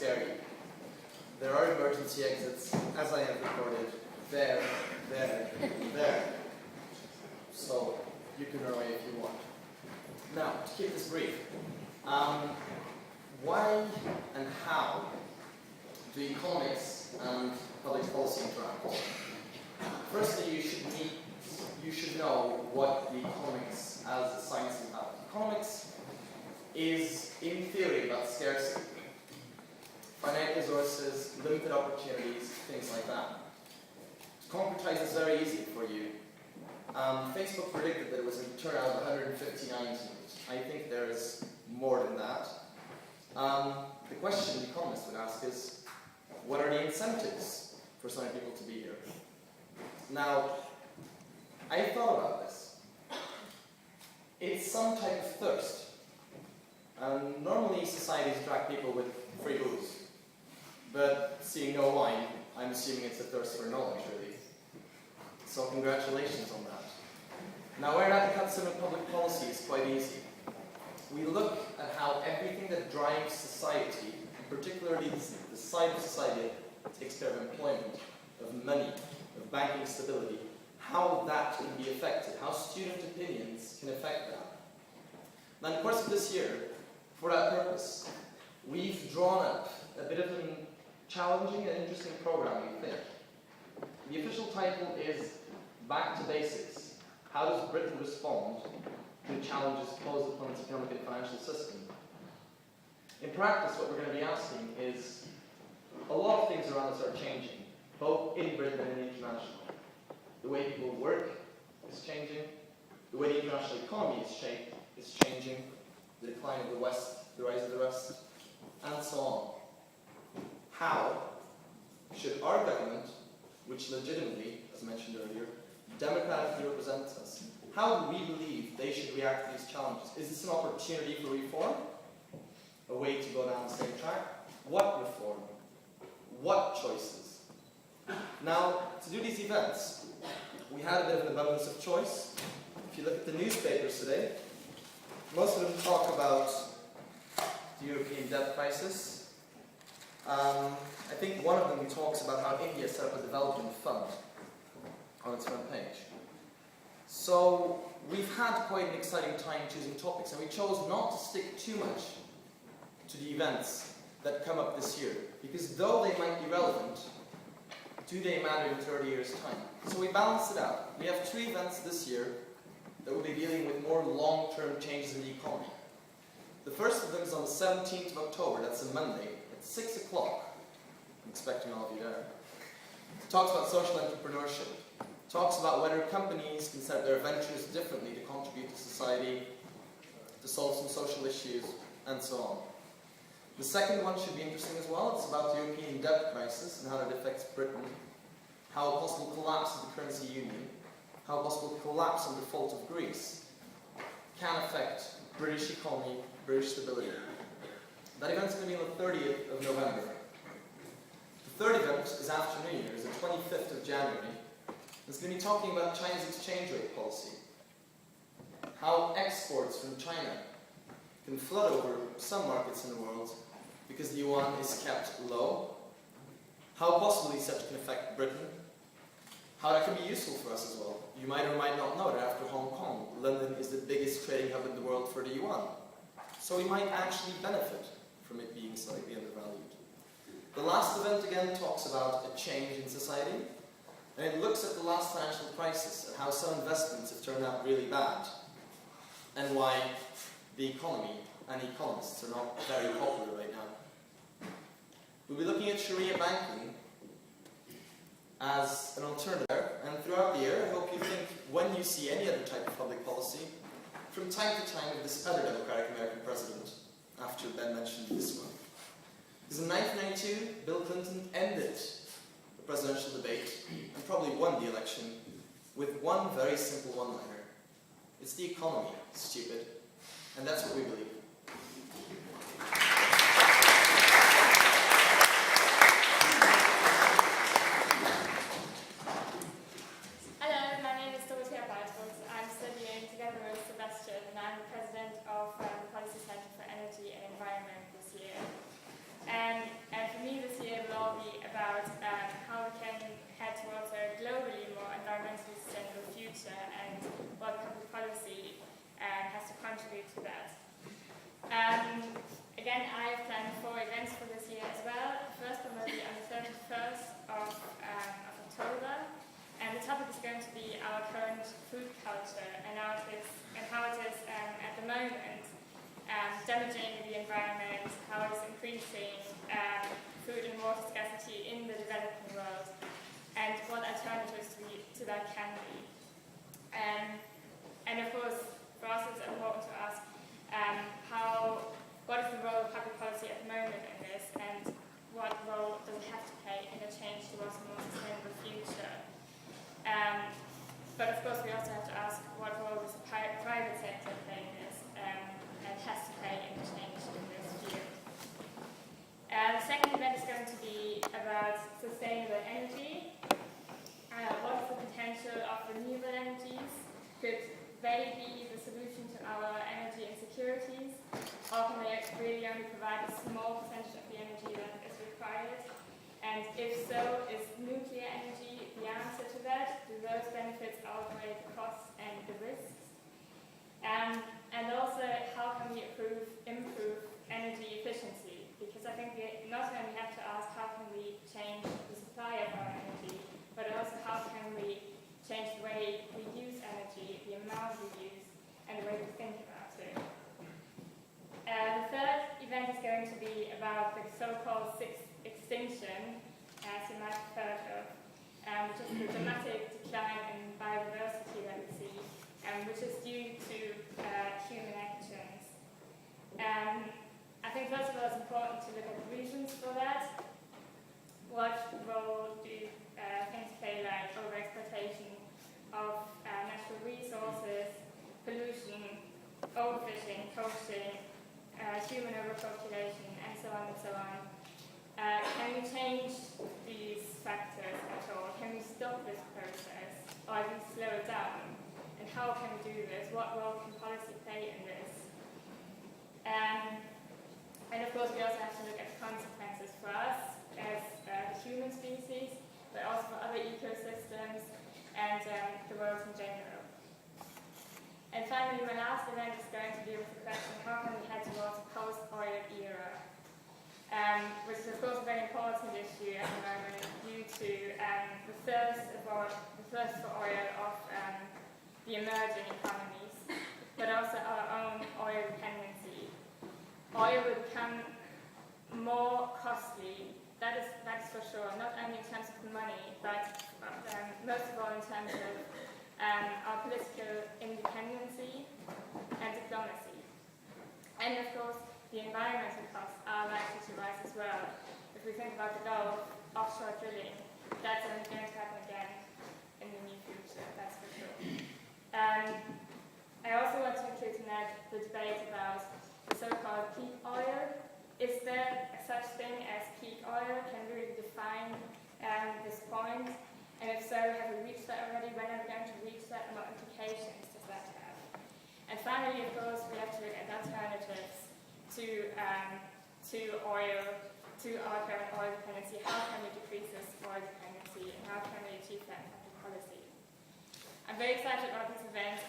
scare you. There are emergency exits, as I have recorded, there, there. So you can run away if you want. Now, to keep this brief, why and how do economics and public policy interact? Firstly, you should know what the economics as a science is about. Economics is, in theory, about scarcity. Finite resources, limited opportunities, things like that. To concretize this very easy for you, Facebook predicted that it was a turnout of 159 teams. I think there is more than that. The question the economist would ask is, what are the incentives for so many people to be here? Now, I thought about this. It's some type of thirst. Normally societies attract people with free booze. But seeing no wine, I'm assuming it's a thirst for knowledge, really. So congratulations on that. Now, where that cuts in with public policy is quite easy. We look at how everything that drives society, and particularly the side of society that takes care of employment, of money, of banking stability, how that can be affected, how student opinions can affect that. Now, in the course of this year, for that purpose, we've drawn up a bit of a challenging and interesting program, we think. The official title is Back to Basics. How does Britain respond to the challenges posed upon its economic and financial system? In practice, what we're going to be asking is, a lot of things around us are changing, both in Britain and international. The way people work is changing, the way the international economy is changing, the decline of the West, the rise of the West, and so on. How should our government, which legitimately, as mentioned earlier, democratically represents us, how do we believe they should react to these challenges? Is this an opportunity for reform? A way to go down the same track? What reform? What choices? Now, to do these events, we had a bit of an abundance of choice. If you look at the newspapers today, most of them talk about the European debt crisis. I think one of them talks about how India set up a development fund on its front page. So we've had quite an exciting time choosing topics, and we chose not to stick too much to the events that come up this year, because though they might be relevant, do they matter in 30 years' time? So we balanced it out. We have 3 events this year that will be dealing with more long-term changes in the economy. The first of them is on the 17th of October, that's a Monday, at 6 o'clock. I'm expecting all of you there. It talks about social entrepreneurship. It talks about whether companies can set up their ventures differently to contribute to society, to solve some social issues, and so on. The second one should be interesting as well. It's about the European debt crisis and how that affects Britain, how a possible collapse of the currency union, how a possible collapse and default of Greece can affect British economy, British stability. That event's going to be on the 30th of November. The third event is after New Year's, the 25th of January. It's going to be talking about China's exchange rate policy. How exports from China can flood over some markets in the world because the yuan is kept low. How possibly such can affect Britain. How that can be useful for us as well. You might or might not know that after Hong Kong, London is the biggest trading hub in the world for the yuan. So we might actually benefit from it being slightly undervalued. The last event again talks about a change in society, and it looks at the last financial crisis and how some investments have turned out really bad, and why the economy and economists are not very popular right now. We'll be looking at Sharia banking as an alternative, and throughout the year, I hope you think, when you see any other type of public policy, from time to time of this other Democratic American president, after Ben mentioned this one. Because in 1992, Bill Clinton ended the presidential debate, and probably won the election, with one very simple one-liner. It's the economy, stupid. And that's what we believe. Hello, my name is Dorothea Baltruks. I'm studying together with Sebastiaan, and I'm the president of the Policy Center for Energy and Environment this year. And what public policy has to contribute to that. Again, I have planned 4 events for this year as well. The first one will be on the 31st of October, and the topic is going to be our current food culture and how it is at the moment damaging the environment, how it is increasing food and water scarcity in the developing world, and what alternatives to that can be. And of course, for us it's important to ask what is the role of public policy at the moment in this, and what role does it have to play in a change towards a more sustainable future. But of course we also have to ask what role does the private sector play in this, and has to play in the change in this field. The second event is going to be about sustainable energy. What is the potential of renewable energies? Could they be the solution to our energy insecurities? Or can they really only provide a small percentage of the energy that is required? And if so, is nuclear energy the answer to that? Do those benefits outweigh the costs and the risks? And also, how can we improve energy efficiency? Because I think we not only have to ask how can we change the supply of our energy, but also how can we change the way we use energy, the amount we use, and the way we think about it. The third event is going to be about the so-called sixth extinction, as you might have heard of, which is the dramatic decline in biodiversity that we see, which is due to human actions. I think first of all it's important to look at the reasons for that. What role do things play, like overexploitation of natural resources, pollution, overfishing, poaching, human overpopulation, and so on and so on. Can we change these factors at all? Can we stop this process, or at least slow it down? And how can we do this? What role can policy play in this? And of course we also have to look at the consequences for us as the human species, but also for other ecosystems and the world in general. And finally, my last event is going to deal with the question, how can we head towards a post-oil era? Which is of course a very important issue at the moment due to the thirst for oil of the emerging economies, but also our own oil dependency. Oil will become more costly, that is for sure, not only in terms of money, but most of all in terms of our political independency and diplomacy. And of course, the environmental costs are likely to rise as well. If we think about the Gulf, offshore drilling, that's only going to happen again in the near future, that's for sure. I also want to include in that the debate about the so-called peak oil. Is there such thing as peak oil? Can we really define this point? And if so, have we reached that already? When are we going to reach that? And what implications does that have? And finally, of course, we have to look at alternatives to oil, to our current oil dependency. How can we decrease this oil dependency? And how can we achieve that in public policy? I'm very excited about this event.